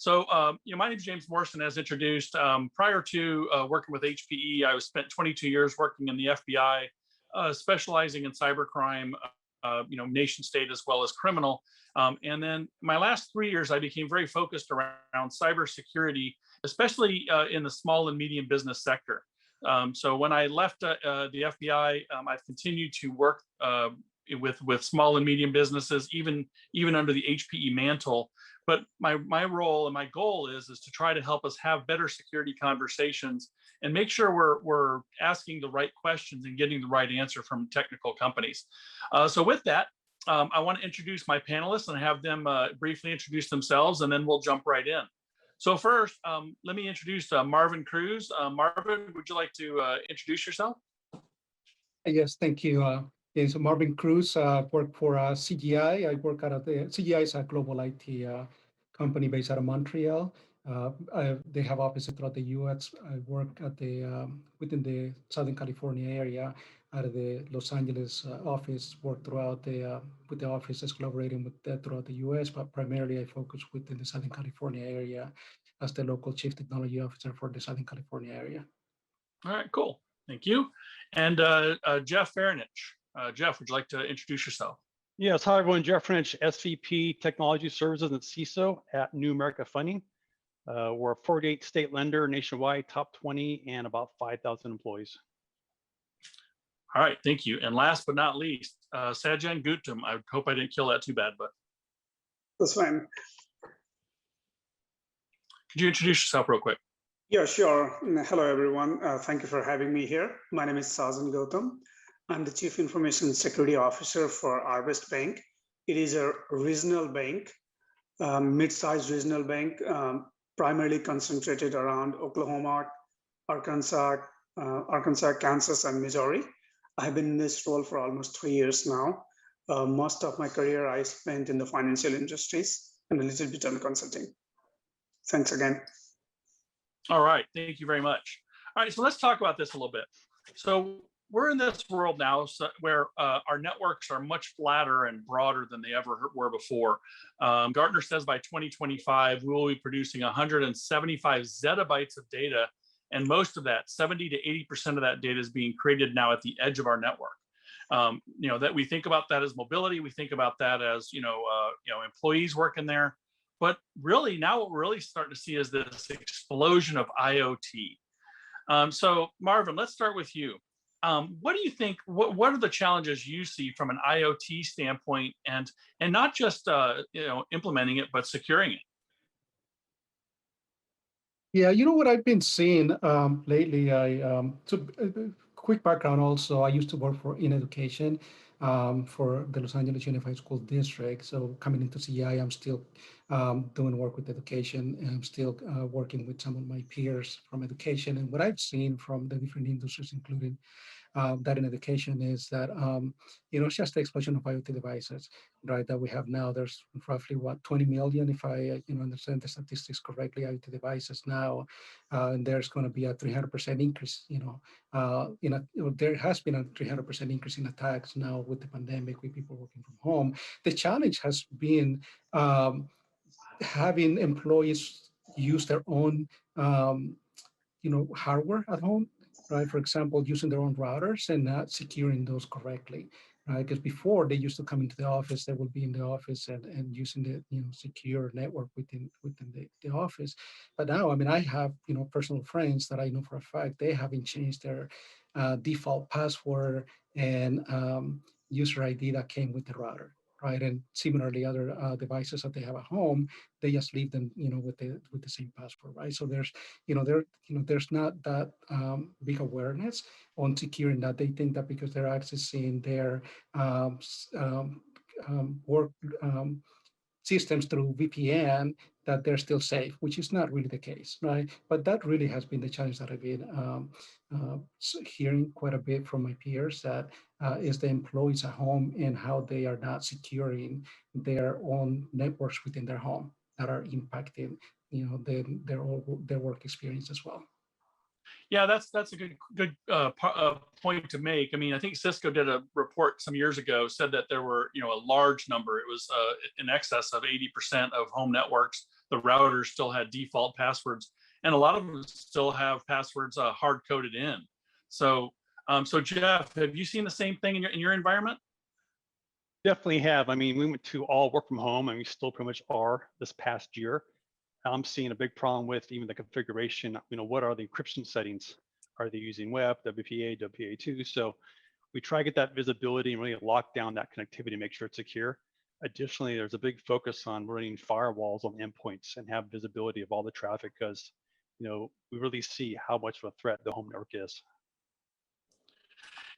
My name is James Morrison, as introduced. Prior to working with HPE, I spent 22 years working in the FBI, specializing in cybercrime, nation state as well as criminal. And then my last 3 years, I became very focused around cybersecurity, especially in the small and medium business sector. So when I left the FBI, I've continued to work with small and medium businesses, even under the HPE mantle. But my role and my goal is to try to help us have better security conversations and make sure we're asking the right questions and getting the right answer from technical companies. So with that, I want to introduce my panelists and have them briefly introduce themselves, and then we'll jump right in. So first, let me introduce Marvin Cruz. Marvin, would you like to introduce yourself? Yes, thank you. So Marvin Cruz, work for CGI. I work out of the CGI is a global IT company based out of Montreal. They have offices throughout the U.S. I work at within the Southern California area out of the Los Angeles office. Work throughout with the offices collaborating with throughout the U.S. But primarily I focus within the Southern California area as the local chief technology officer for the Southern California area. All right, cool. Thank you. And Jeff Farinich. Jeff, would you like to introduce yourself? Yes, hi everyone. Jeff Farinich, SVP Technology Services and CISO at New America Funding. We're a 48 state lender nationwide, top 20, and about 5,000 employees. All right, thank you. And last but not least, Sajan Gautam. I hope I didn't kill that too bad, but. That's fine. Could you introduce yourself real quick? Yeah, sure. Hello, everyone. Thank you for having me here. My name is Suzanne Gotham. I'm the Chief Information Security Officer for Arvest Bank. It is a regional bank, mid-sized regional bank, primarily concentrated around Oklahoma, Arkansas, Kansas, and Missouri. I've been in this role for almost 3 years now. Most of my career I spent in the financial industries and a little bit on consulting. Thanks again. All right, thank you very much. All right, so let's talk about this a little bit. So we're in this world now where our networks are much flatter and broader than they ever were before. Gartner says by 2025, we will be producing 175 zettabytes of data, and most of that, 70 to 80% of that data is being created now at the edge of our network. That we think about that as mobility, we think about that as employees working there. But really, now what we're really starting to see is this explosion of IoT. So Marvin, let's start with you. What do you think? What are the challenges you see from an IoT standpoint, and not just implementing it, but securing it? Yeah, you know what I've been seeing lately. Quick background. Also, I used to work in education for the Los Angeles Unified School District. So coming into CI, I'm still doing work with education, and I'm still working with some of my peers from education. And what I've seen from the different industries, including that in education, is that it's just the explosion of IoT devices, right? That we have now. There's roughly 20 million, if I understand the statistics correctly, IoT devices now, and there's going to be a 300% increase. There has been a 300% increase in attacks now with the pandemic, with people working from home. The challenge has been having employees use their own hardware at home, right? For example, using their own routers and not securing those correctly, right? Because before they used to come into the office, they would be in the office and using the secure network within the office. But now, I mean, I have personal friends that I know for a fact they haven't changed their default password and user ID that came with the router, right? And similarly, other devices that they have at home, they just leave them, with the same password, right? So there's not that big awareness on securing that. They think that because they're accessing their work systems through VPN, that they're still safe, which is not really the case, right? But that really has been the challenge that I've been hearing quite a bit from my peers, that is the employees at home and how they are not securing their own networks within their home that are impacting, their work experience as well. Yeah, that's a good point to make. I mean, I think Cisco did a report some years ago, said that there were a large number. It was in excess of 80% of home networks the routers still had default passwords, and a lot of them still have passwords hard coded in. So, so Jeff, have you seen the same thing in your environment? Definitely have. I mean, we went to all work from home, and we still pretty much are this past year. I'm seeing a big problem with even the configuration. What are the encryption settings? Are they using WEP, WPA, WPA2? So we try to get that visibility and really lock down that connectivity, make sure it's secure. Additionally, there's a big focus on running firewalls on endpoints and have visibility of all the traffic, because we really see how much of a threat the home network is.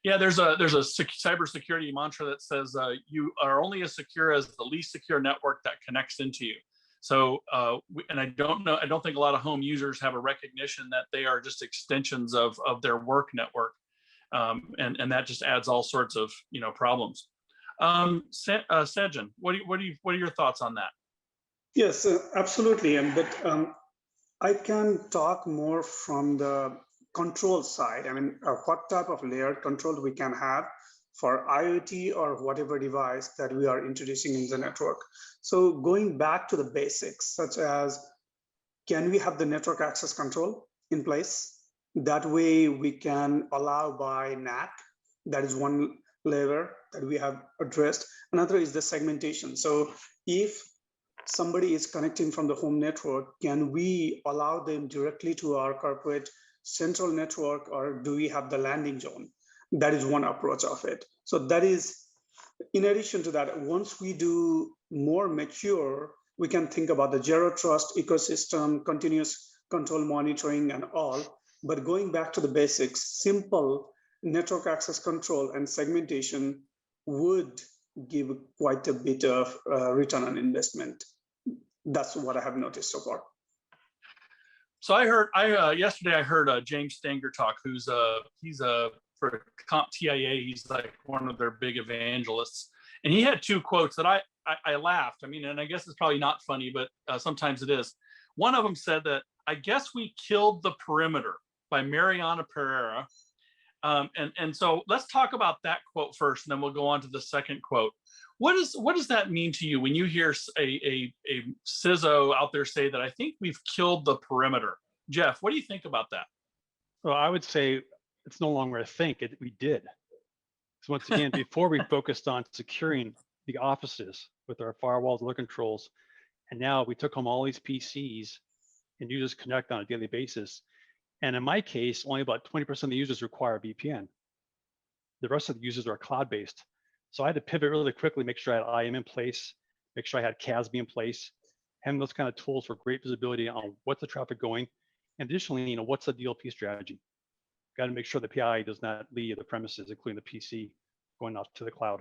Yeah, there's a cybersecurity mantra that says you are only as secure as the least secure network that connects into you. So, and I don't think a lot of home users have a recognition that they are just extensions of their work network, and that just adds all sorts of problems. Sajan, what are your thoughts on that? Yes, absolutely. But I can talk more from the control side. I mean, what type of layered control we can have for IoT or whatever device that we are introducing in the network. So going back to the basics, such as, can we have the network access control in place? That way we can allow by NAC. That is one layer that we have addressed. Another is the segmentation. So if somebody is connecting from the home network, can we allow them directly to our corporate central network, or do we have the landing zone? That is one approach of it. So that is, in addition to that, once we do more mature, we can think about the zero trust ecosystem, continuous control monitoring and all. But going back to the basics, simple network access control and segmentation would give quite a bit of return on investment. That's what I have noticed so far. So yesterday I heard James Stanger talk, he's for CompTIA, he's like one of their big evangelists. And he had two quotes that I laughed. I mean, and I guess it's probably not funny, but sometimes it is. One of them said that, I guess we killed the perimeter, by Mariana Pereira. And so let's talk about that quote first, and then we'll go on to the second quote. What does that mean to you when you hear a CISO out there say that, I think we've killed the perimeter? Jeff, what do you think about that? Well, I would say it's no longer a think, we did. So once again, before we focused on securing the offices with our firewalls, other controls, and now we took home all these PCs and users connect on a daily basis. And in my case, only about 20% of the users require a VPN. The rest of the users are cloud-based. So I had to pivot really quickly, make sure I had IAM in place, make sure I had CASB in place, having those kind of tools for great visibility on what's the traffic going. And additionally, what's the DLP strategy? Got to make sure the PI does not leave the premises, including the PC, going out to the cloud.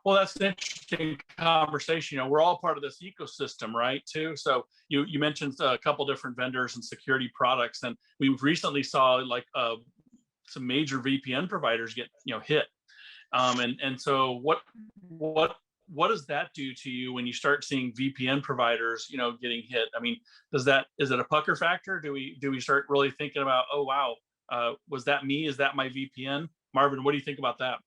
Well, that's an interesting conversation. We're all part of this ecosystem, right? Too. So you mentioned a couple different vendors and security products, and we recently saw like some major VPN providers get hit. And so what does that do to you when you start seeing VPN providers getting hit? I mean, is it a pucker factor? Do we start really thinking about, oh wow, was that me? Is that my VPN? Marvin, what do you think about that?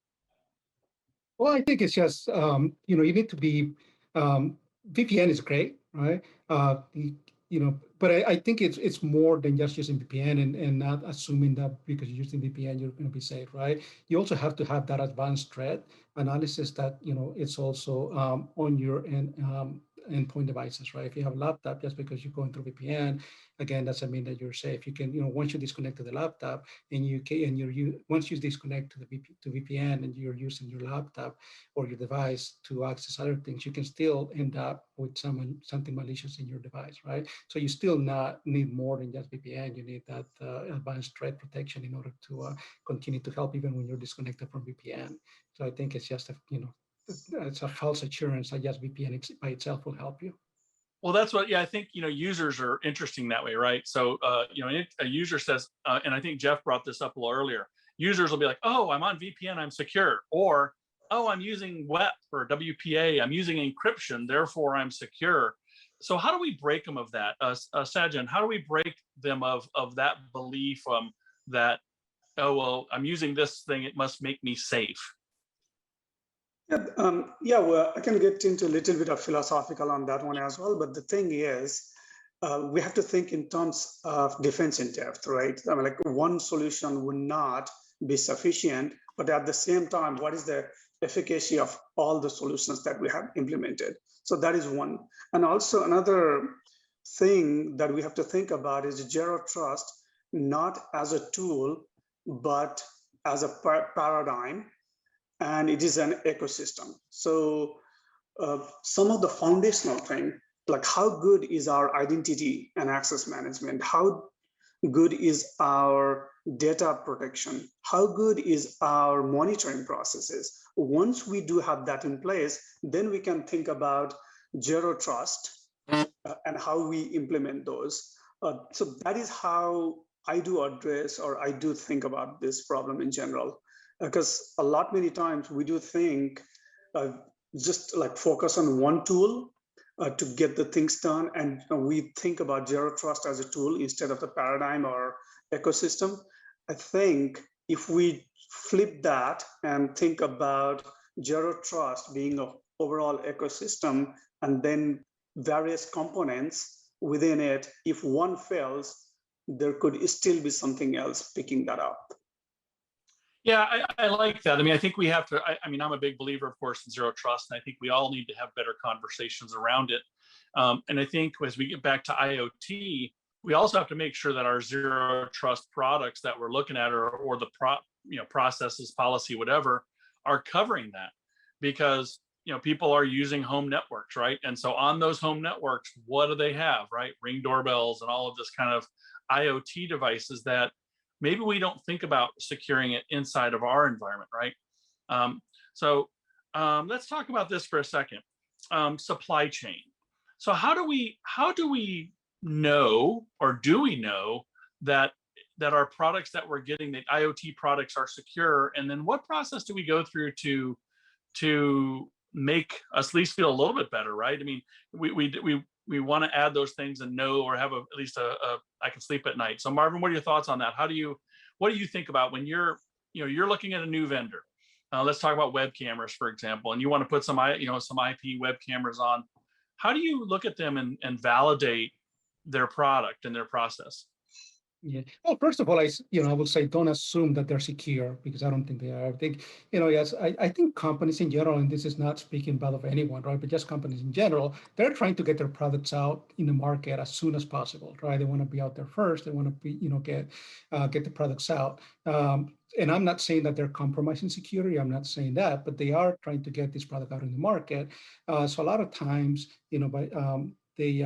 Well, I think it's just, you need to be, VPN is great, right? But I think it's more than just using VPN and not assuming that because you're using VPN, you're going to be safe, right? You also have to have that advanced threat analysis that, it's also on your endpoint devices, right? If you have a laptop, just because you're going through VPN, again, doesn't mean that you're safe. You can, once you disconnect to the laptop and once you disconnect to VPN and you're using your laptop or your device to access other things, you can still end up with something malicious in your device, right? So you still need more than just VPN. You need that advanced threat protection in order to continue to help even when you're disconnected from VPN. So I think it's just it's a false assurance that just VPN by itself will help you. Well, that's what, I think, users are interesting that way, right? So, a user says, and I think Jeff brought this up a little earlier, users will be like, oh, I'm on VPN, I'm secure. Or, oh, I'm using WEP or WPA, I'm using encryption, therefore I'm secure. So how do we break them of that? Sajan, how do we break them of that belief that, oh, well, I'm using this thing, it must make me safe? Yeah, well, I can get into a little bit of philosophical on that one as well. But the thing is, we have to think in terms of defense in depth, right? I mean, like one solution would not be sufficient, but at the same time, what is the efficacy of all the solutions that we have implemented? So that is one. And also another thing that we have to think about is zero trust, not as a tool, but as a paradigm, and it is an ecosystem. So some of the foundational thing, like how good is our identity and access management? How good is our data protection? How good is our monitoring processes? Once we do have that in place, then we can think about zero trust and how we implement those. So that is how I do address, or I do think about this problem in general, because many times we do think just like focus on one tool to get the things done, and we think about zero trust as a tool instead of the paradigm or ecosystem. I think if we flip that and think about zero trust being an overall ecosystem, and then various components within it, if one fails, there could still be something else picking that up. Yeah, I like that. I mean, I think we have to, I mean, I'm a big believer, of course, in zero trust, and I think we all need to have better conversations around it. And I think as we get back to IoT, we also have to make sure that our zero trust products that we're looking at, or the processes, policy, whatever, are covering that, because people are using home networks, right? And so on those home networks, what do they have, right? Ring doorbells and all of this kind of IoT devices that maybe we don't think about securing it inside of our environment, right? So let's talk about this for a second. Supply chain. So how do we know, or do we know that our products that we're getting, the IoT products, are secure? And then what process do we go through to make us at least feel a little bit better, right? I mean, we want to add those things and know, or have at least I can sleep at night. So Marvin, what are your thoughts on that? What do you think about when you're looking at a new vendor? Let's talk about web cameras, for example, and you want to put some IP web cameras on. How do you look at them and validate their product and their process? Yeah. Well, first of all, I would say don't assume that they're secure, because I don't think they are. I think, yes, I think companies in general, and this is not speaking bad of anyone, right? But just companies in general, they're trying to get their products out in the market as soon as possible, right? They want to be out there first. They want to be, get the products out. And I'm not saying that they're compromising security. I'm not saying that, but they are trying to get this product out in the market. So a lot of times, they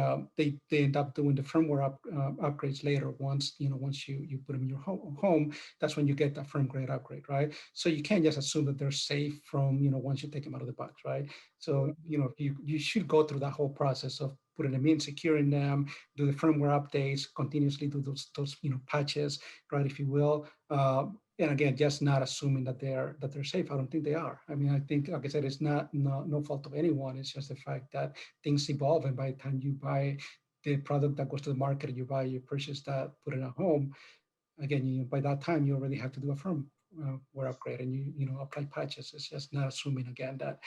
end up doing the firmware upgrades later. Once you put them in your home, that's when you get that firmware upgrade, right? So you can't just assume that they're safe from once you take them out of the box, right? So you should go through that whole process of putting them in, securing them, do the firmware updates, continuously do those patches, right, if you will. And again, just not assuming that they're safe. I don't think they are. I mean, I think, like I said, it's no fault of anyone. It's just the fact that things evolve, and by the time you buy the product that goes to the market, you purchase that, put it at home. Again, by that time you already have to do a firmware upgrade, and you apply patches. It's just not assuming again that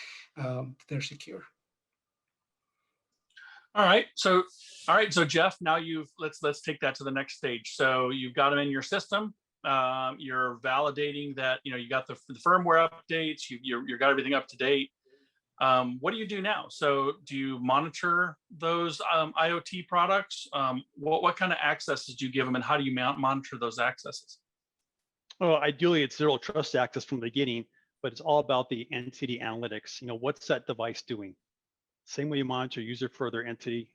they're secure. All right, so Jeff, now let's take that to the next stage. So you've got them in your system. You're validating that you got the firmware updates. You got everything up to date. What do you do now? So do you monitor those IoT products? What kind of accesses do you give them, and how do you monitor those accesses? Well, ideally, it's zero trust access from the beginning, but it's all about the entity analytics. What's that device doing? Same way you monitor user for their entity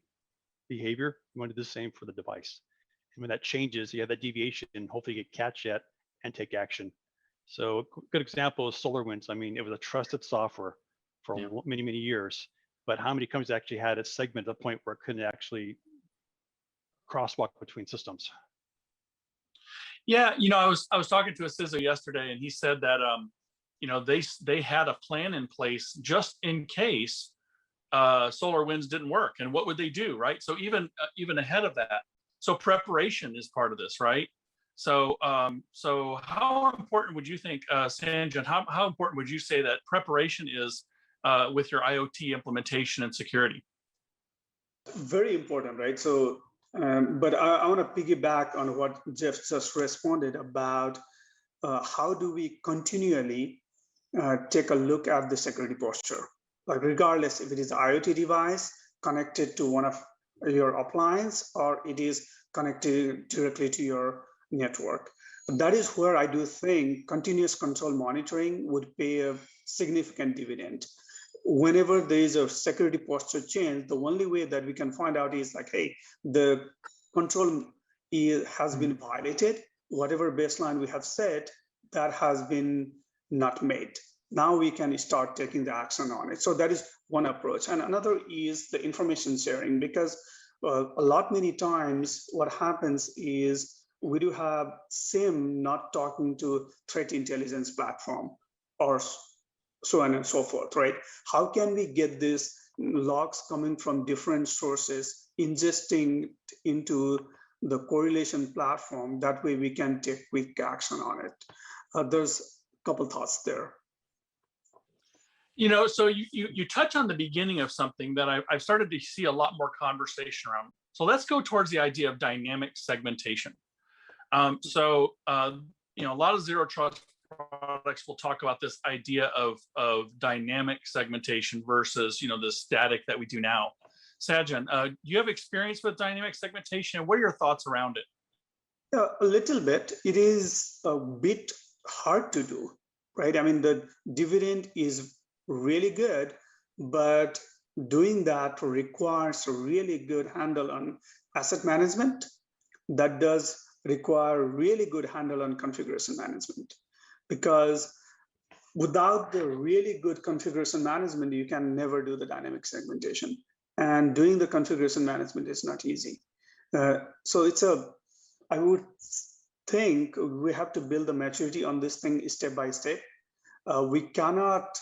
behavior, you want to do the same for the device. And when that changes, you have that deviation, and hopefully you catch that and take action. So a good example is Solarwinds. I mean, it was a trusted software for many, many years, but how many companies actually had it segmented to the point where it couldn't actually crosswalk between systems? Yeah, I was talking to a CISO yesterday, and he said that they had a plan in place just in case Solarwinds didn't work, and what would they do, right? So even ahead of that. So preparation is part of this, right? So how important would you think, Sajan, how important would you say that preparation is with your IoT implementation and security? Very important, right? So, but I want to piggyback on what Jeff just responded about how do we continually take a look at the security posture, like regardless if it is an IoT device connected to one of your appliance or it is connected directly to your network. That is where I do think continuous control monitoring would pay a significant dividend. Whenever there is a security posture change, the only way that we can find out is like, hey, the control has been violated. Whatever baseline we have set, that has been not made. Now we can start taking the action on it. So that is one approach. And another is the information sharing, because many times what happens is we do have SIM not talking to threat intelligence platform or so on and so forth, right? How can we get these logs coming from different sources, ingesting into the correlation platform? That way we can take quick action on it. There's a couple thoughts there. So you touch on the beginning of something that I've started to see a lot more conversation around. So let's go towards the idea of dynamic segmentation. A lot of zero trust products will talk about this idea of dynamic segmentation versus the static that we do now. Sajan, do you have experience with dynamic segmentation? What are your thoughts around it? Yeah, a little bit. It is a bit hard to do, right? I mean, the dividend is really good, but doing that requires a really good handle on asset management. That does require really good handle on configuration management, because without the really good configuration management, you can never do the dynamic segmentation. And doing the configuration management is not easy. So I would think we have to build the maturity on this thing step by step. We cannot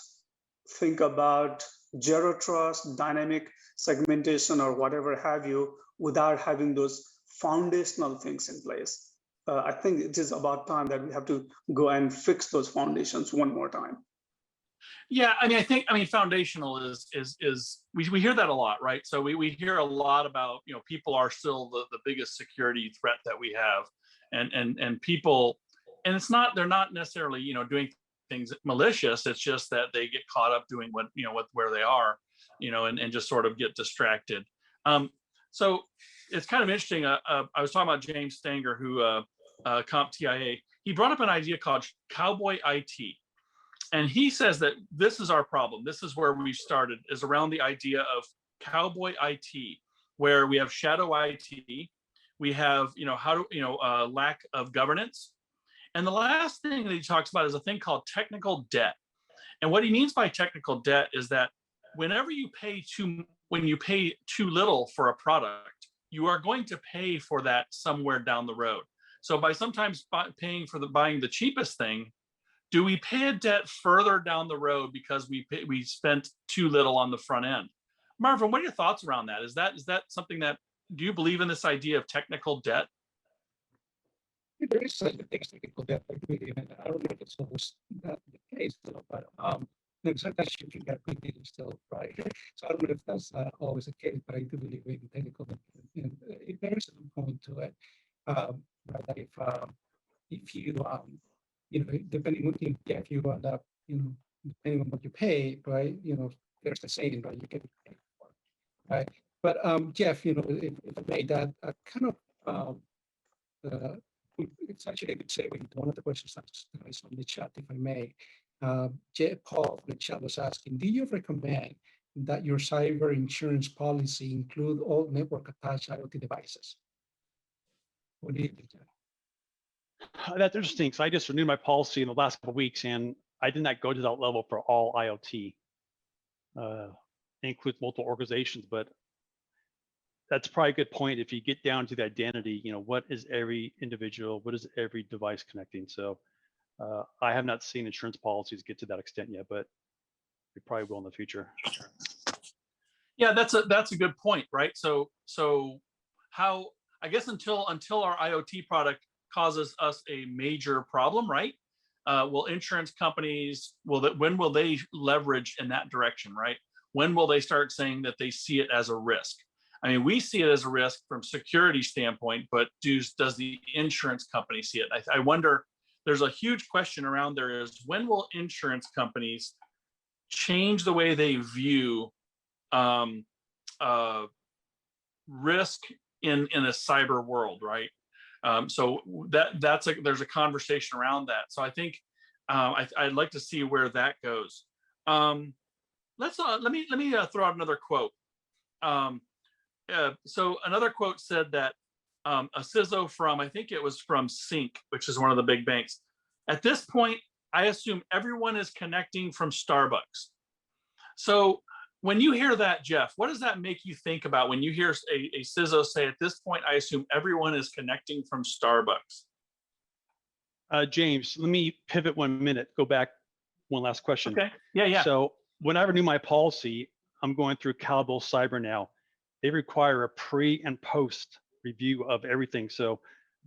think about zero trust, dynamic segmentation, or whatever have you, without having those foundational things in place. I think it is about time that we have to go and fix those foundations one more time. Yeah, I mean, foundational is we hear that a lot, right? So we hear a lot about, people are still the biggest security threat that we have, and people, and it's not, they're not necessarily, doing things malicious. It's just that they get caught up doing where they are, and just sort of get distracted. So it's kind of interesting. I was talking about James Stanger, who CompTIA. He brought up an idea called Cowboy IT. And he says that this is our problem. This is where we started, is around the idea of Cowboy IT, where we have shadow IT, we have, lack of governance. And the last thing that he talks about is a thing called technical debt. And what he means by technical debt is that whenever you pay too little for a product, you are going to pay for that somewhere down the road. So by sometimes paying for buying the cheapest thing, do we pay a debt further down the road because we spent too little on the front end? Marvin, what are your thoughts around that? Is that something that, do you believe in this idea of technical debt? There is such a thing as technical debt, I believe, and I don't know if it's always not the case, though, but sometimes you can get good deals still, right? So I don't know if that's always the case, but I do believe in technical debt, and there is a point to it. That if you depending on what you get, you end up, depending on what you pay, right? There's a saving, right? You can pay for, right? But Jeff, if I made that kind of, it's actually a good segue into one of the questions that's on the chat, if I may. Jeff Paul in the chat was asking, do you recommend that your cyber insurance policy include all network attached IoT devices? What do you think, Jeff? That's interesting. So I just renewed my policy in the last couple of weeks, and I did not go to that level for all IoT. It includes multiple organizations, but that's probably a good point. If you get down to the identity, what is every individual, what is every device connecting? So I have not seen insurance policies get to that extent yet, but we probably will in the future. Yeah, that's a good point, right? So how, I guess until our IoT product causes us a major problem, right? will insurance companies, when will they leverage in that direction, right? When will they start saying that they see it as a risk? I mean, we see it as a risk from security standpoint, but does the insurance company see it? I wonder, there's a huge question around there is, when will insurance companies change the way they view risk in a cyber world, right? So there's a conversation around that. So I think I'd like to see where that goes. Let me throw out another quote. So another quote said that a CISO from, I think it was from Sync, which is one of the big banks. At this point, I assume everyone is connecting from Starbucks. So when you hear that, Jeff, what does that make you think about when you hear a CISO say, at this point, I assume everyone is connecting from Starbucks? James, let me pivot 1 minute, go back one last question. Okay, yeah. So when I renew my policy, I'm going through Cowbell Cyber now. They require a pre and post review of everything. So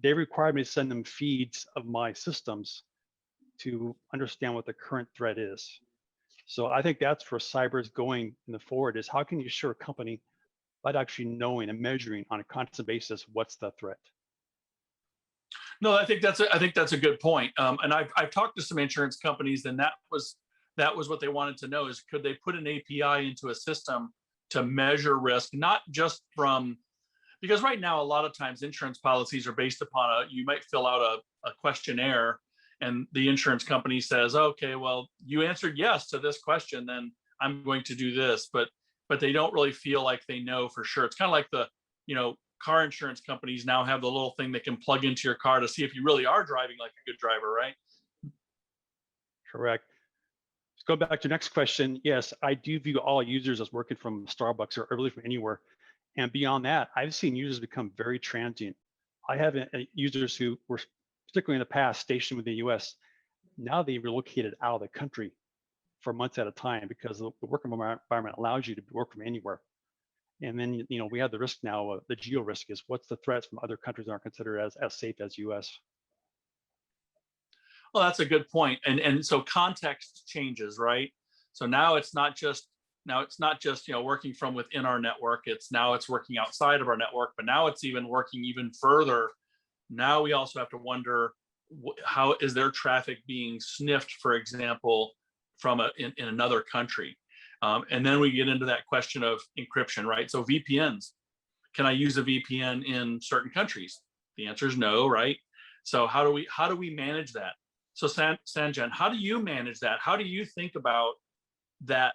they require me to send them feeds of my systems to understand what the current threat is. So I think that's where cyber is going in the forward, is how can you assure a company by actually knowing and measuring on a constant basis what's the threat? No, I think that's a good point. And I've talked to some insurance companies, and that was what they wanted to know, is could they put an API into a system to measure risk, not just from, because right now a lot of times insurance policies are based upon you might fill out a questionnaire, and the insurance company says, okay, well, you answered yes to this question, then I'm going to do this, but they don't really feel like they know for sure. It's kind of like the, car insurance companies now have the little thing that can plug into your car to see if you really are driving like a good driver, right? Correct. Let's go back to the next question. Yes, I do view all users as working from Starbucks or really from anywhere. And beyond that, I've seen users become very transient. I have users who were, particularly in the past, stationed within the US. Now they relocated out of the country for months at a time because the work environment allows you to work from anywhere. And then, we have the risk now, the geo risk is what's the threats from other countries that aren't considered as safe as US. Well, that's a good point. And so context changes, right? So now it's not just working from within our network. It's working outside of our network, but now it's even working even further. Now we also have to wonder, how is their traffic being sniffed, for example, from in another country? And then we get into that question of encryption, right? So VPNs, can I use a VPN in certain countries? The answer is no, right? So how do we manage that? So Sajan, how do you manage that? How do you think about that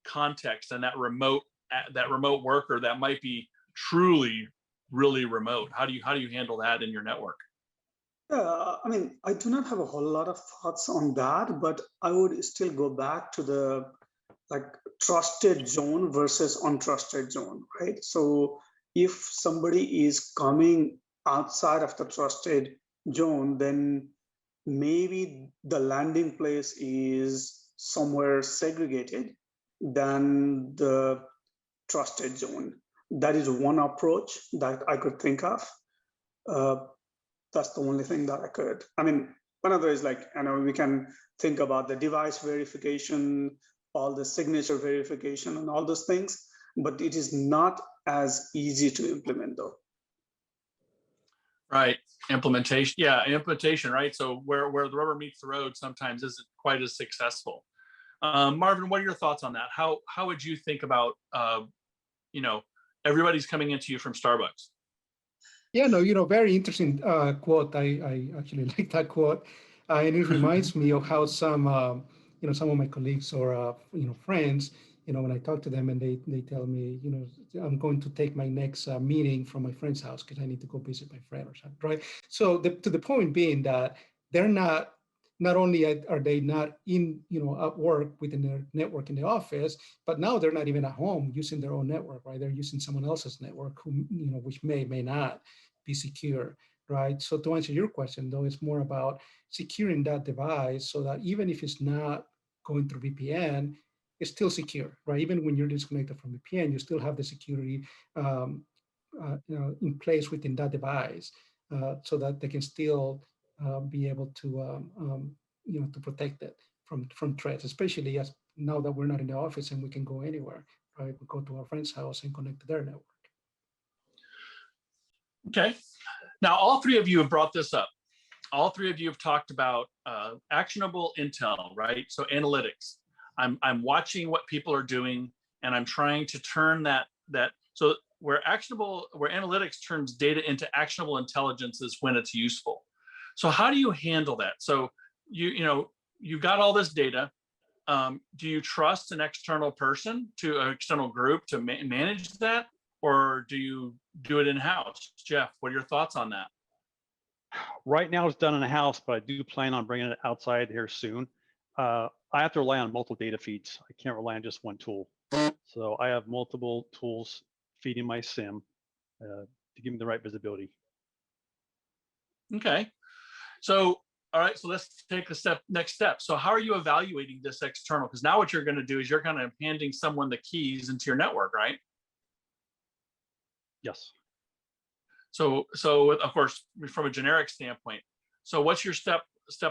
context and that remote worker that might be truly really remote? How do you handle that in your network? I mean, I do not have a whole lot of thoughts on that, but I would still go back to the trusted zone versus untrusted zone, right? So if somebody is coming outside of the trusted zone, then maybe the landing place is somewhere segregated than the trusted zone. That is one approach that I could think of. That's the only thing that I could. I mean, another is we can think about the device verification, all the signature verification and all those things, but it is not as easy to implement though. Right, implementation, right? So where the rubber meets the road sometimes isn't quite as successful. Marvin, what are your thoughts on that? How would you think about, everybody's coming into you from Starbucks? Yeah, no, very interesting quote. I actually like that quote, and it reminds me of how some of my colleagues or friends, when I talk to them and they tell me, I'm going to take my next meeting from my friend's house because I need to go visit my friend or something, right? So to the point being that they're not only are they not in, at work within their network in the office, but now they're not even at home using their own network, right? They're using someone else's network which may not be secure, right? So to answer your question though, it's more about securing that device so that even if it's not going through VPN, it's still secure, right? Even when you're disconnected from VPN, you still have the security in place within that device so that they can still be able to to protect it from threats, especially as now that we're not in the office and we can go anywhere, right? We go to our friend's house and connect to their network. Okay. Now, all three of you have brought this up. All three of you have talked about actionable intel, right? So analytics. I'm watching what people are doing, and I'm trying to turn that so where analytics turns data into actionable intelligence is when it's useful. So how do you handle that? So you've got all this data. Do you trust an external person, an external group to manage that, or do you do it in-house? Jeff, what are your thoughts on that? Right now it's done in a house, but I do plan on bringing it outside here soon. I have to rely on multiple data feeds. I can't rely on just one tool. So I have multiple tools feeding my SIM to give me the right visibility. Okay. So, all right, so let's take the next step. So how are you evaluating this external? Because now what you're going to do is you're kind of handing someone the keys into your network, right? Yes. So of course, from a generic standpoint, so what's your step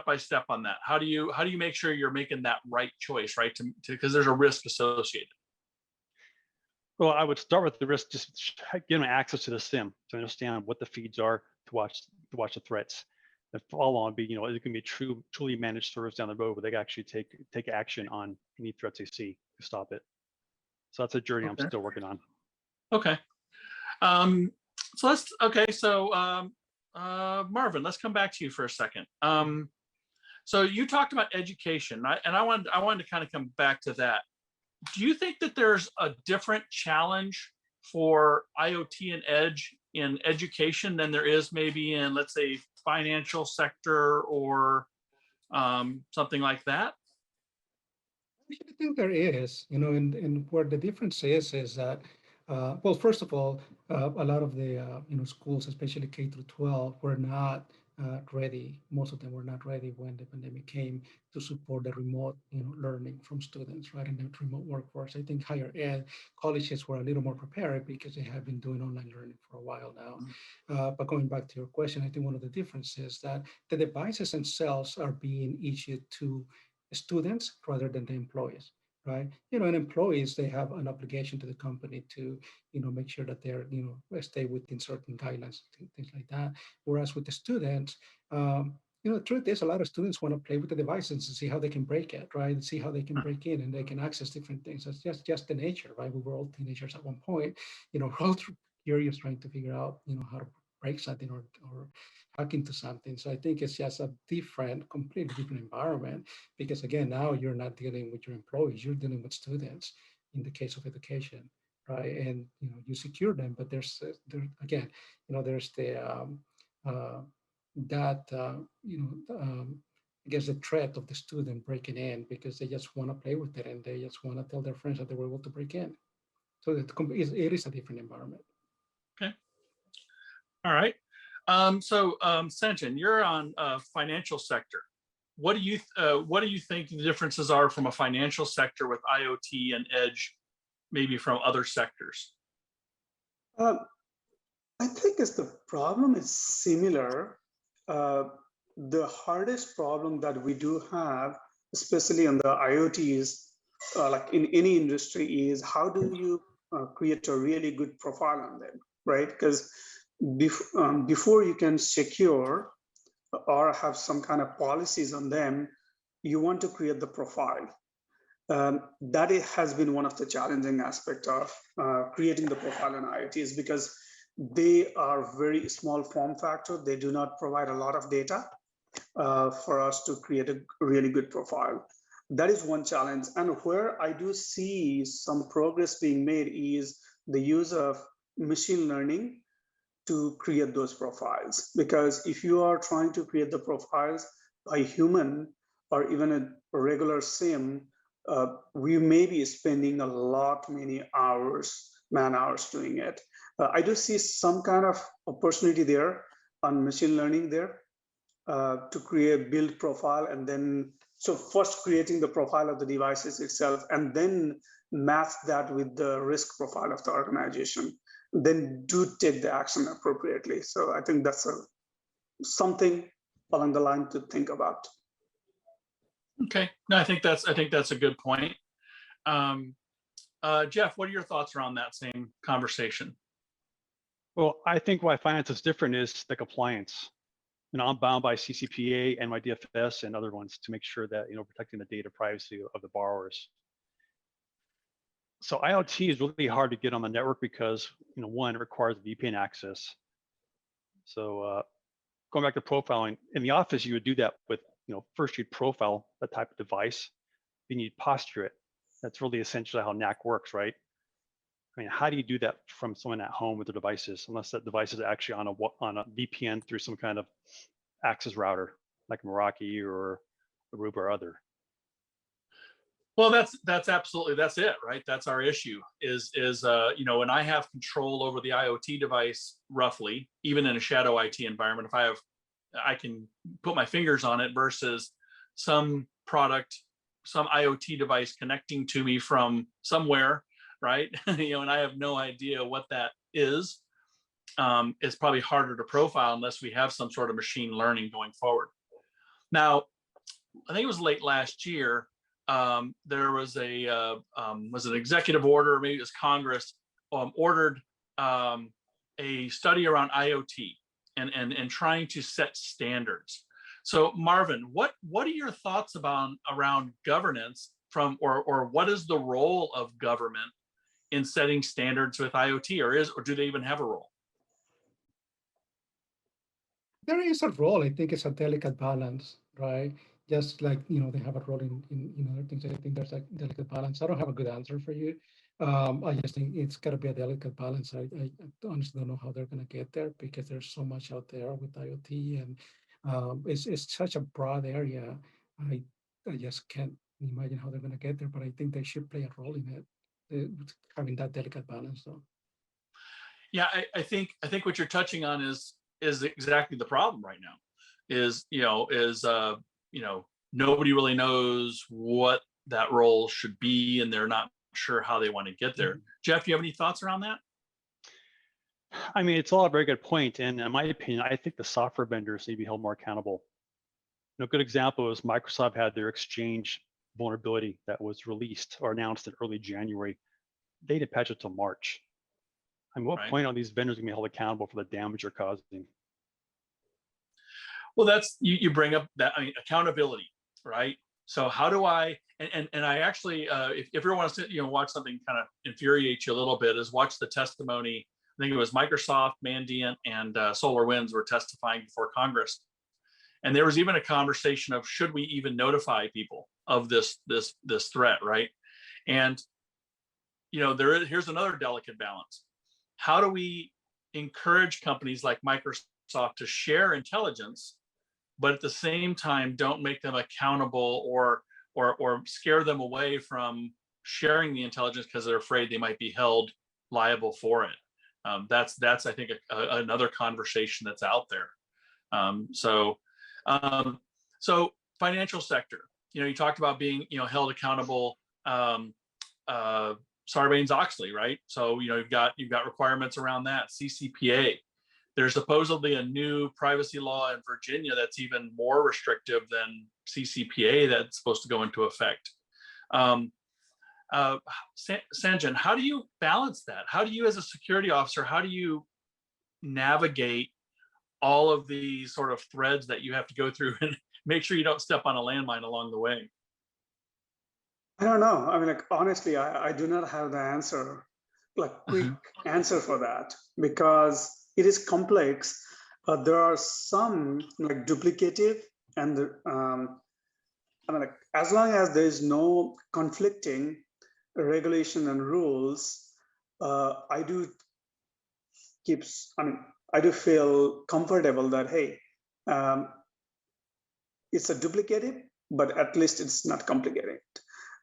by step on that? How do you make sure you're making that right choice, right? Because there's a risk associated. Well, I would start with the risk, just give them access to the SIM to understand what the feeds are to watch the threats. And follow on be, it can be a truly managed service down the road where they can actually take action on any threats they see to stop it. So that's a journey I'm still working on. Okay. So Marvin, let's come back to you for a second. So you talked about education, and I wanted to kind of come back to that. Do you think that there's a different challenge for IoT and edge in education than there is maybe in, let's say, financial sector or something like that? I think there is, and where the difference is that, well, first of all, a lot of the schools, especially K through 12, were not ready. Most of them were not ready when the pandemic came to support the remote, learning from students, right, and the remote workforce. I think higher ed colleges were a little more prepared because they have been doing online learning for a while now. But going back to your question, I think one of the differences is that the devices themselves are being issued to students rather than the employees, right? And employees, they have an obligation to the company to, make sure that they're, stay within certain guidelines, things like that. Whereas with the students, the truth is a lot of students want to play with the devices and see how they can break it, right? And see how they can break in and they can access different things. That's just the nature, right? We were all teenagers at one point, we're all curious trying to figure out, how to break something or hack into something. So I think it's just a completely different environment, because again, now you're not dealing with your employees, you're dealing with students in the case of education, right? And you secure them, but there's again, there's the I guess the threat of the student breaking in because they just want to play with it and they just want to tell their friends that they were able to break in. So it is a different environment. Okay. All right. Sajan, you're on financial sector. What do you think the differences are from a financial sector with IoT and edge, maybe from other sectors? I think the problem is similar. The hardest problem that we do have, especially on the IoT, is like in any industry, is how do you create a really good profile on them, right? Because before you can secure or have some kind of policies on them, you want to create the profile. That has been one of the challenging aspects of creating the profile in IoTs, because they are very small form factor. They do not provide a lot of data for us to create a really good profile. That is one challenge. And where I do see some progress being made is the use of machine learning to create those profiles. Because if you are trying to create the profiles by human or even a regular SIM, we may be spending many hours, man hours doing it. I do see some kind of opportunity there on machine learning there to build profile, and then, so first creating the profile of the devices itself, and then match that with the risk profile of the organization, then do take the action appropriately. So I think that's something along the line to think about. Okay, no, I think that's a good point. Jeff, what are your thoughts around that same conversation? Well, I think why finance is different is the compliance. And I'm bound by CCPA and my DFS and other ones to make sure that, protecting the data privacy of the borrowers. So IoT is really hard to get on the network because, one, it requires VPN access. So going back to profiling, in the office, you would do that with, first you'd profile that type of device, then you'd posture it. That's really essentially how NAC works, right? I mean, how do you do that from someone at home with their devices, unless that device is actually on a VPN through some kind of access router, like Meraki or Aruba or other? Well, that's absolutely, that's it, right? That's our issue is when I have control over the IoT device, roughly, even in a shadow IT environment, I can put my fingers on it versus some product, some IoT device connecting to me from somewhere, right? And I have no idea what that is. It's probably harder to profile unless we have some sort of machine learning going forward. Now, I think it was late last year, there was was an executive order, maybe it was Congress, ordered a study around IoT and trying to set standards. So Marvin, what are your thoughts around governance or what is the role of government in setting standards with IoT, or do they even have a role? There is a role. I think it's a delicate balance, right? Just like, they have a role in other things. I think there's a delicate balance. I don't have a good answer for you. I just think it's got to be a delicate balance. I honestly don't know how they're going to get there because there's so much out there with IoT, and it's such a broad area. I just can't imagine how they're going to get there, but I think they should play a role in it, having that delicate balance, though. Yeah, I think what you're touching on is exactly the problem right now. Nobody really knows what that role should be, and they're not sure how they want to get there. Jeff, you have any thoughts around that? I mean, it's all a very good point. And in my opinion, I think the software vendors need to be held more accountable. A good example is Microsoft had their Exchange vulnerability that was released or announced in early January. They didn't patch it till March. I mean, what point are these vendors going to be held accountable for the damage they're causing? Well, that's you bring up that, accountability, right? So how do I and I actually if you ever want to watch something kind of infuriate you a little bit, is watch the testimony. I think it was Microsoft, Mandiant, and Solarwinds were testifying before Congress, and there was even a conversation of should we even notify people of this threat, right? And here's another delicate balance. How do we encourage companies like Microsoft to share intelligence, but at the same time don't make them accountable or scare them away from sharing the intelligence because they're afraid they might be held liable for it? That's I think another conversation that's out there. So financial sector, you talked about being held accountable. Sarbanes-Oxley, right? So you've got requirements around that. CCPA. There's supposedly a new privacy law in Virginia that's even more restrictive than CCPA that's supposed to go into effect. Sajan, how do you balance that? How do you, as a security officer, how do you navigate all of these sort of threads that you have to go through and make sure you don't step on a landmine along the way? I don't know. I mean, honestly, I do not have the answer, quick answer for that, because it is complex. There are some duplicative, and as long as there is no conflicting regulation and rules, I do feel comfortable that, hey, it's a duplicative, but at least it's not complicated.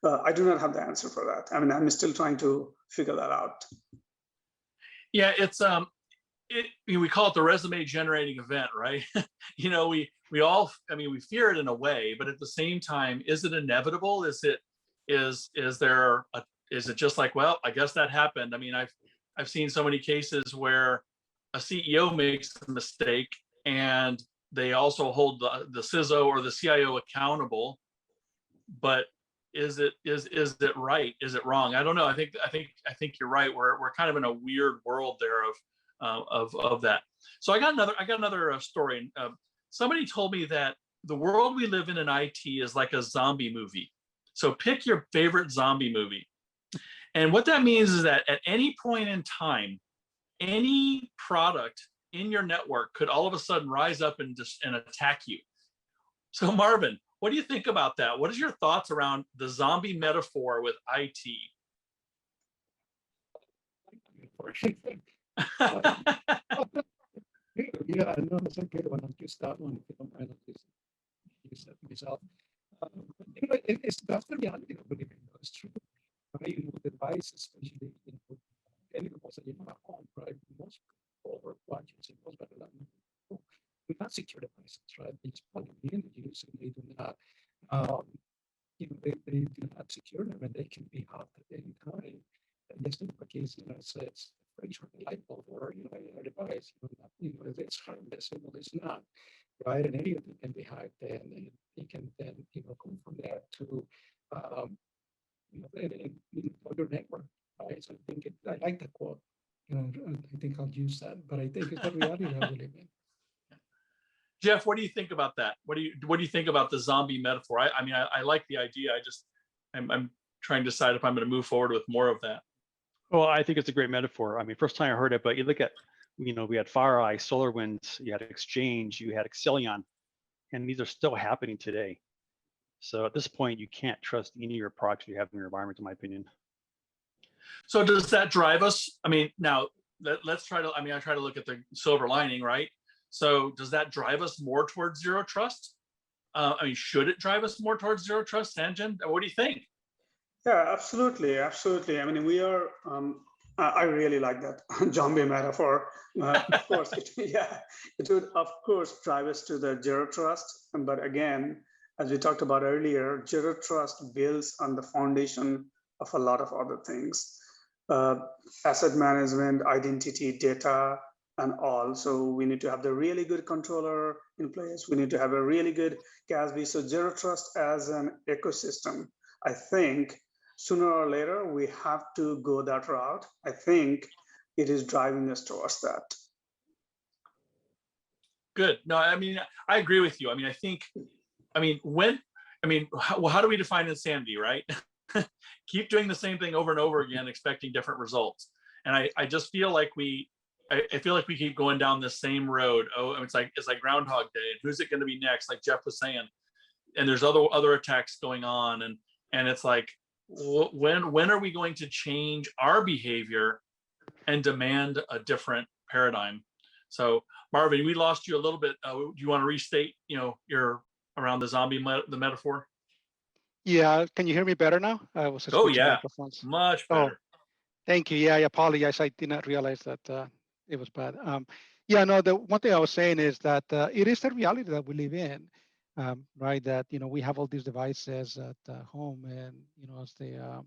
I do not have the answer for that. I mean, I'm still trying to figure that out. Yeah, it's we call it the resume generating event, right? We all, we fear it in a way, but at the same time, is it inevitable? Is it just like, well, I guess that happened? I mean, I've seen so many cases where a CEO makes a mistake and they also hold the CISO or the CIO accountable. but is it right? Is it wrong? I don't know. I think you're right. We're kind of in a weird world there of that. So I got another story. Somebody told me that the world we live in IT is like a zombie movie. So pick your favorite zombie movie. And what that means is that at any point in time, any product in your network could all of a sudden rise up and attack you. So Marvin, what do you think about that? What is your thoughts around the zombie metaphor with IT? Yeah, no, that's a good one. I'll use that one if you don't mind. I'll use that myself. That's the reality of living. It's true. Right? The device, especially anyone also at home, right? Most people or watchers, it was better than do not secure devices, right? They just plug them in, use and they do not. They do not secure them, and they can be hacked at any time. And this is the case, it's pretty short light bulb or a device, it's harmless, it's not, right? And any of them can be hacked, and they can then go from there to your network, right? So I think I like that quote. I think I'll use that, but I think it's the reality that we live in. Jeff, what do you think about that? What do you think about the zombie metaphor? I like the idea. I'm trying to decide if I'm going to move forward with more of that. Well, I think it's a great metaphor. I mean, first time I heard it, but you look at, we had FireEye, Solarwinds, you had Exchange, you had Excellion, and these are still happening today. So at this point, you can't trust any of your products you have in your environment, in my opinion. So does that drive us? I mean, now let's try to, I try to look at the silver lining, right? So does that drive us more towards zero trust? Should it drive us more towards zero trust, Sajan? What do you think? Yeah, absolutely. Absolutely. We are, I really like that zombie metaphor. Of course, it would, of course, drive us to the zero trust. But again, as we talked about earlier, zero trust builds on the foundation of a lot of other things. Asset management, identity, data, and all. So we need to have the really good controller in place. We need to have a really good CASB. So zero trust as an ecosystem, I think sooner or later, we have to go that route. I think it is driving us towards that. Good. No, I agree with you. I think, how do we define insanity, right? Keep doing the same thing over and over again, expecting different results. And I just feel like I feel like we keep going down the same road. Oh, it's like Groundhog Day. And who's it going to be next? Like Jeff was saying, and there's other attacks going on, and it's like, when are we going to change our behavior and demand a different paradigm? So Marvin, we lost you a little bit. Do you want to restate, your around the zombie the metaphor? Yeah, can you hear me better now? I was microphones. Much better. Oh, thank you. Yeah, I apologize. I did not realize that it was bad. The one thing I was saying is that it is the reality that we live in. Right, that we have all these devices at home, and as the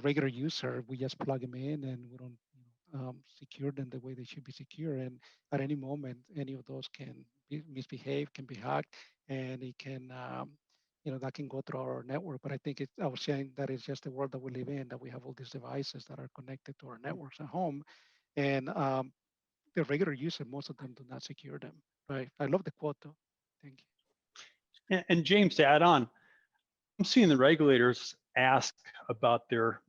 regular user, we just plug them in, and we don't secure them the way they should be secure. And at any moment, any of those can misbehave, can be hacked, and it can that can go through our network. But I think I was saying that it's just the world that we live in, that we have all these devices that are connected to our networks at home, and the regular user, most of them do not secure them. Right. I love the quote though. Thank you. And James, to add on, I'm seeing the regulators ask about their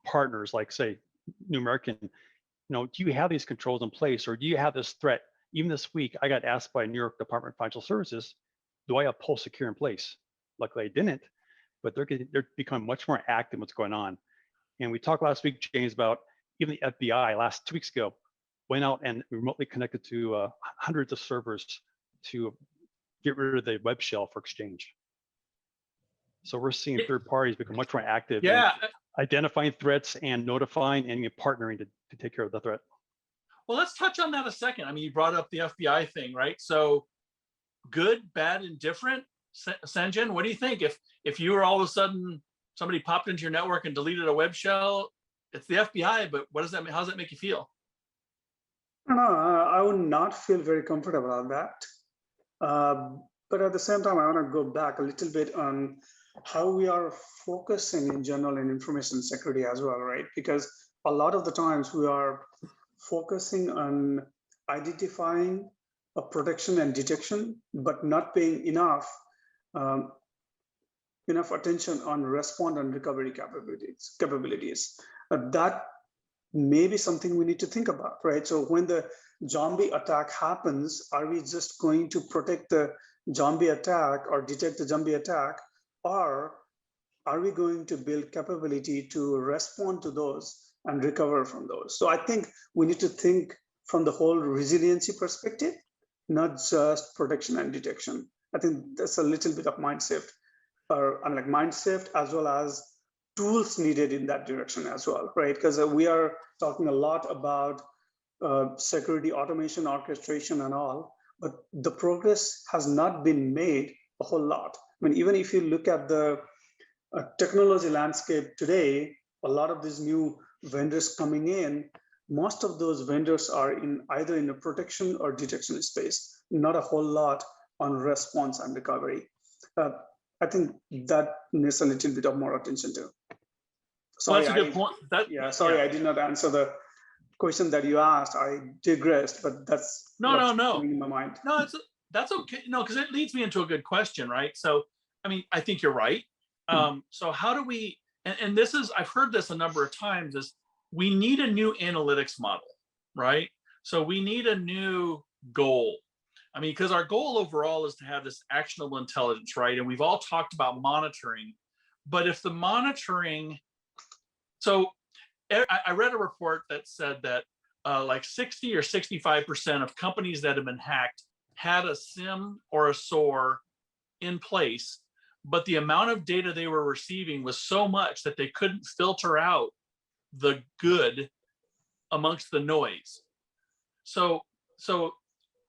partners, like say New American, do you have these controls in place, or do you have this threat? Even this week, I got asked by New York Department of Financial Services, do I have Pulse Secure in place? Luckily, I didn't, but they're becoming much more active in what's going on. And we talked last week, James, about even the FBI 2 weeks ago went out and remotely connected to hundreds of servers to get rid of the web shell for Exchange. So we're seeing third parties become much more active in identifying threats and notifying and partnering to take care of the threat. Well, let's touch on that a second. You brought up the FBI thing, right? So good, bad, and different. Sajan, what do you think? If you were all of a sudden, somebody popped into your network and deleted a web shell, it's the FBI, but what does that mean? How does that make you feel? I don't know. I would not feel very comfortable about that. But at the same time, I want to go back a little bit on how we are focusing in general in information security as well, right? Because a lot of the times we are focusing on identifying a protection and detection, but not paying enough attention on response and recovery capabilities. That may be something we need to think about, right? So when the zombie attack happens, are we just going to protect the zombie attack or detect the zombie attack, or are we going to build capability to respond to those and recover from those? So I think we need to think from the whole resiliency perspective, not just protection and detection. I think that's a little bit of mind shift, mind shift, as well as tools needed in that direction as well, right? Because we are talking a lot about security automation, orchestration, and all, but the progress has not been made a whole lot. I mean, even if you look at the technology landscape today, a lot of these new vendors coming in, most of those vendors are either in the protection or detection space, not a whole lot on response and recovery. I think that needs a little bit of more attention to. Sorry, well, that's a good point. I did not answer the question that you asked. I digressed, but that's no in my mind. No, that's okay. No, because it leads me into a good question, right? So, I mean, I think you're right. So how do we? And this is, I've heard this a number of times, is we need a new analytics model, right? So we need a new goal. I mean, because our goal overall is to have this actionable intelligence, right? And we've all talked about monitoring, but if the monitoring, so I read a report that said that like 60 or 65% of companies that have been hacked had a SIM or a SOAR in place, but the amount of data they were receiving was so much that they couldn't filter out the good amongst the noise. So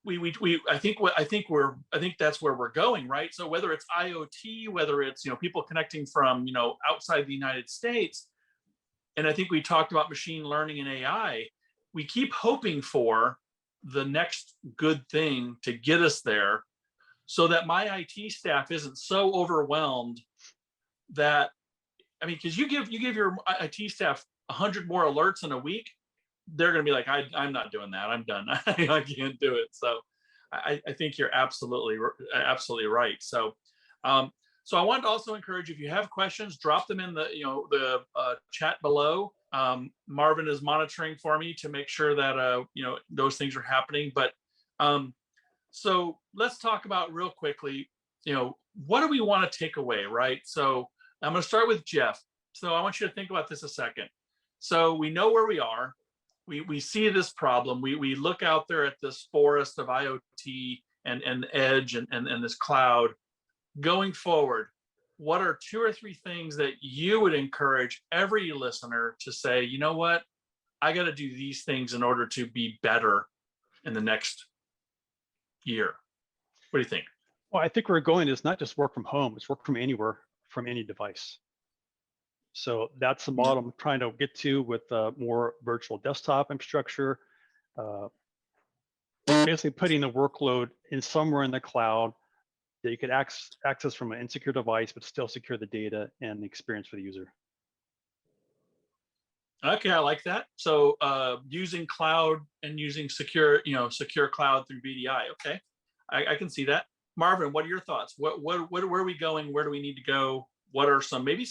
I think that's where we're going, right? So whether it's IoT, whether it's people connecting from outside the United States, and I think we talked about machine learning and AI, we keep hoping for the next good thing to get us there, so that my IT staff isn't so overwhelmed that, I mean, because you give your IT staff 100 more alerts in a week, they're going to be like, I'm not doing that. I'm done. I can't do it. So I think you're absolutely right. So so I want to also encourage you, if you have questions, drop them in the chat below. Marvin is monitoring for me to make sure that those things are happening. But so let's talk about real quickly, what do we want to take away, right? So I'm going to start with Jeff. So I want you to think about this a second. So we know where we are. We see this problem. We look out there at this forest of IoT and edge and this cloud. Going forward, what are 2 or 3 things that you would encourage every listener to say, you know what, I got to do these things in order to be better in the next year? What do you think? Well, I think where we're going is not just work from home, it's work from anywhere, from any device. So that's the model I'm trying to get to with more virtual desktop infrastructure, basically putting the workload in somewhere in the cloud that you could access from an insecure device, but still secure the data and the experience for the user. Okay, I like that. So using cloud and using secure cloud through VDI. Okay, I can see that. Marvin, what are your thoughts? Where are we going? Where do we need to go? What are maybe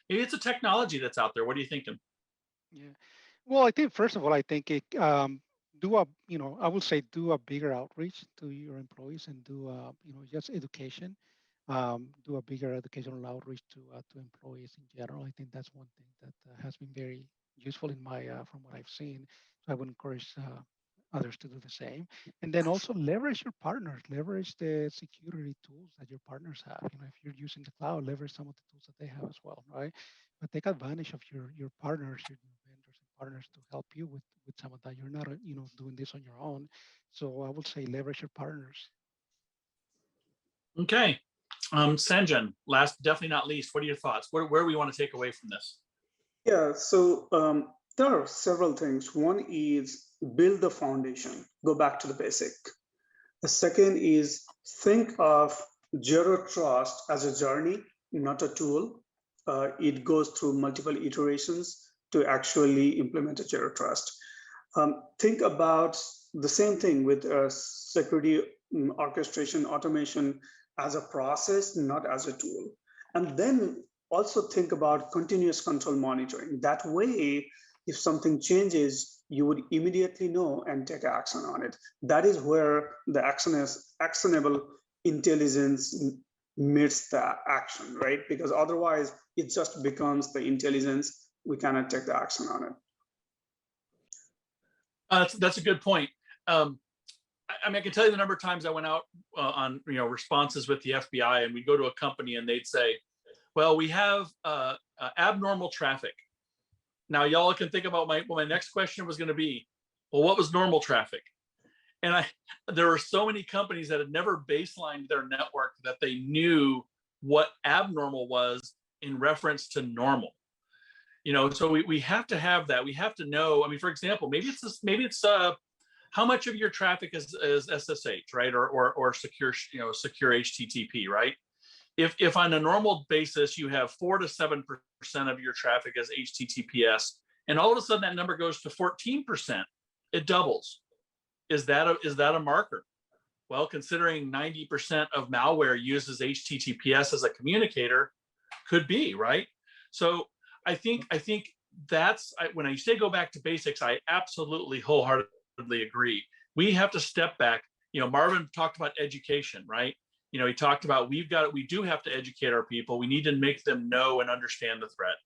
it's a technology that's out there. What are you thinking? Yeah, well, I think first of all, I think it I would say do a bigger outreach to your employees and do just education. Do a bigger educational outreach to employees in general. I think that's one thing that has been very useful in my from what I've seen. So I would encourage others to do the same. And then also leverage your partners, leverage the security tools that your partners have. If you're using the cloud, leverage some of the tools that they have as well, right? But take advantage of your partners, your vendors and partners to help you with some of that. You're not doing this on your own. So I would say leverage your partners. Okay. Sajan, last, definitely not least, what are your thoughts? Where do we want to take away from this? Yeah, so there are several things. One is build the foundation, go back to the basic. The second is think of Zero Trust as a journey, not a tool. It goes through multiple iterations to actually implement a Zero Trust. Think about the same thing with security orchestration automation as a process, not as a tool. And then also think about continuous control monitoring. That way, if something changes, you would immediately know and take action on it. That is where the actionable intelligence meets the action, right? Because otherwise, it just becomes the intelligence. We cannot take the action on it. That's a good point. I mean, I can tell you the number of times I went out on responses with the FBI, and we'd go to a company and they'd say, well, we have abnormal traffic. Now, y'all can think about what my next question was going to be. Well, what was normal traffic? And there were so many companies that had never baselined their network that they knew what abnormal was in reference to normal. So we have to have that. We have to know. I mean, for example, maybe it's how much of your traffic is SSH, right, or secure secure HTTP, right? If on a normal basis you have 4 to 7% of your traffic as HTTPS, and all of a sudden that number goes to 14%, it doubles. Is that a marker? Well, considering 90% of malware uses HTTPS as a communicator, could be, right? So I think that's when I say go back to basics, I absolutely wholeheartedly agree. We have to step back. Marvin talked about education, right? He talked about we do have to educate our people. We need to make them know and understand the threat.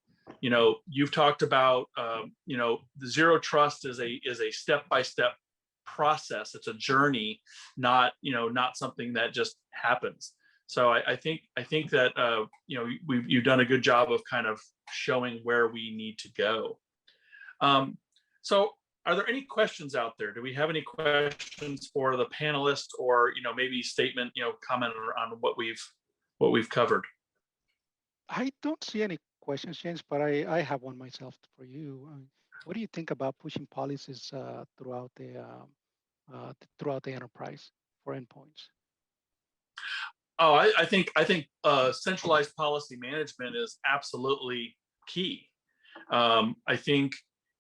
You've talked about the Zero Trust is a step-by-step process. It's a journey, not something that just happens. So I think that you've done a good job of kind of showing where we need to go. So are there any questions out there? Do we have any questions for the panelists, or maybe statement, comment on what we've covered? I don't see any questions, James, but I have one myself for you. What do you think about pushing policies throughout the enterprise for endpoints? Oh, I think centralized policy management is absolutely key. I think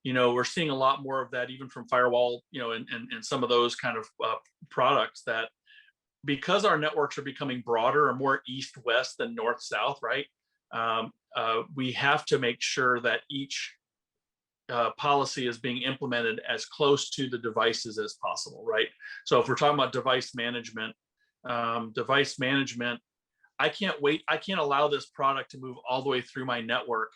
we're seeing a lot more of that even from firewall, and some of those kind of products, that because our networks are becoming broader or more east-west than north-south, right? We have to make sure that each policy is being implemented as close to the devices as possible, right? So if we're talking about device management, I can't allow this product to move all the way through my network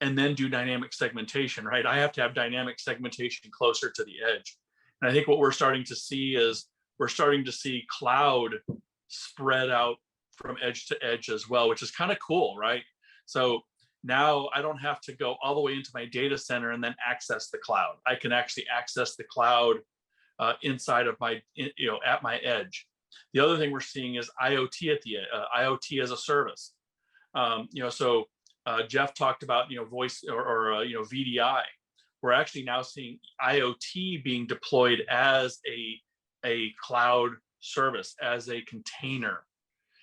and then do dynamic segmentation, right? I have to have dynamic segmentation closer to the edge. And I think what we're starting to see is cloud spread out from edge to edge as well, which is kind of cool, right? So now I don't have to go all the way into my data center and then access the cloud. I can actually access the cloud inside of my, at my edge. The other thing we're seeing is IoT at the IoT as a service. So Jeff talked about voice or VDI. We're actually now seeing IoT being deployed as a cloud service, as a container.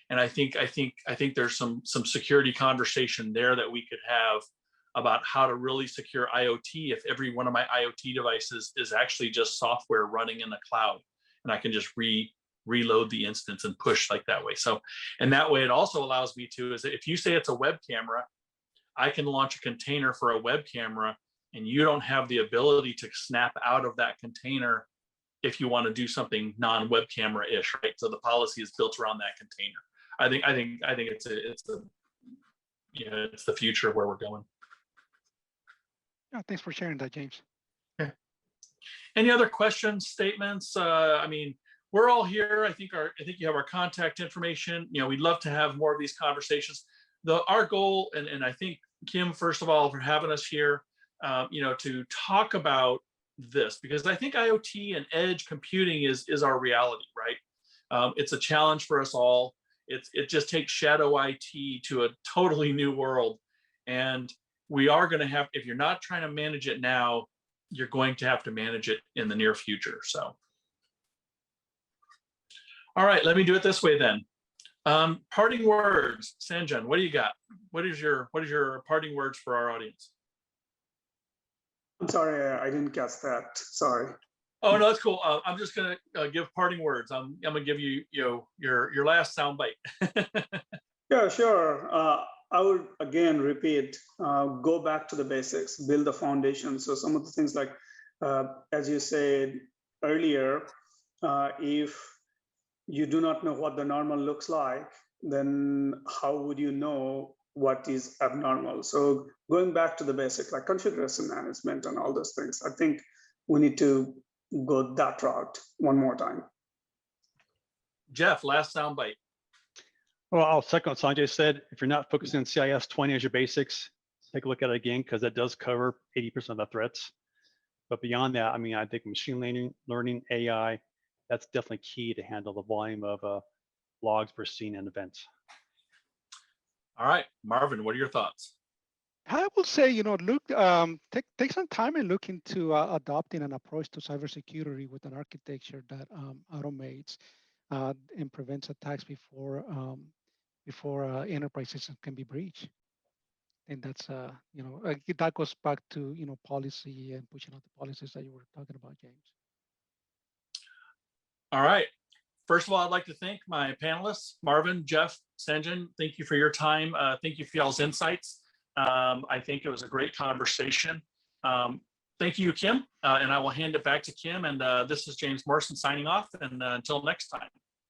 And I think there's some security conversation there that we could have about how to really secure IoT if every one of my IoT devices is actually just software running in the cloud, and I can just reload the instance and push like that way. So, and that way it also allows me to, is if you say it's a web camera, I can launch a container for a web camera, and you don't have the ability to snap out of that container if you want to do something non-web camera-ish, right? So the policy is built around that container. I think it's the future of where we're going. Yeah, thanks for sharing that, James. Okay. Any other questions, statements? I mean, we're all here. I think you have our contact information. We'd love to have more of these conversations. Our goal, and I think Kim, first of all, for having us here, to talk about this, because I think IoT and edge computing is our reality, right? It's a challenge for us all. It just takes shadow IT to a totally new world. And we are going to have, if you're not trying to manage it now, you're going to have to manage it in the near future. So, all right, let me do it this way then. Parting words, Sajan, what do you got? What is your parting words for our audience? I'm sorry, I didn't catch that. Sorry. Oh no, that's cool. I'm just gonna give parting words. I'm gonna give you your last sound bite. Yeah, sure. I would again repeat, go back to the basics, build the foundation. So some of the things like, as you said earlier, if you do not know what the normal looks like, then how would you know what is abnormal? So going back to the basics, like configuration management and all those things, I think we need to go that route one more time. Jeff, last sound bite. Well, I'll second what Sanjay said. If you're not focusing on CIS 20 as your basics, take a look at it again, because that does cover 80% of the threats. But beyond that, I mean, I think machine learning, AI, that's definitely key to handle the volume of logs we're seeing in events. All right, Marvin, what are your thoughts? I will say, look, take some time and look into adopting an approach to cybersecurity with an architecture that automates and prevents attacks before enterprise systems can be breached. And that's that goes back to policy and pushing out the policies that you were talking about, James. All right. First of all, I'd like to thank my panelists, Marvin, Jeff, Sajan. Thank you for your time. Thank you for y'all's insights. I think it was a great conversation. Thank you, Kim. And I will hand it back to Kim. And this is James Morrison signing off. And until next time.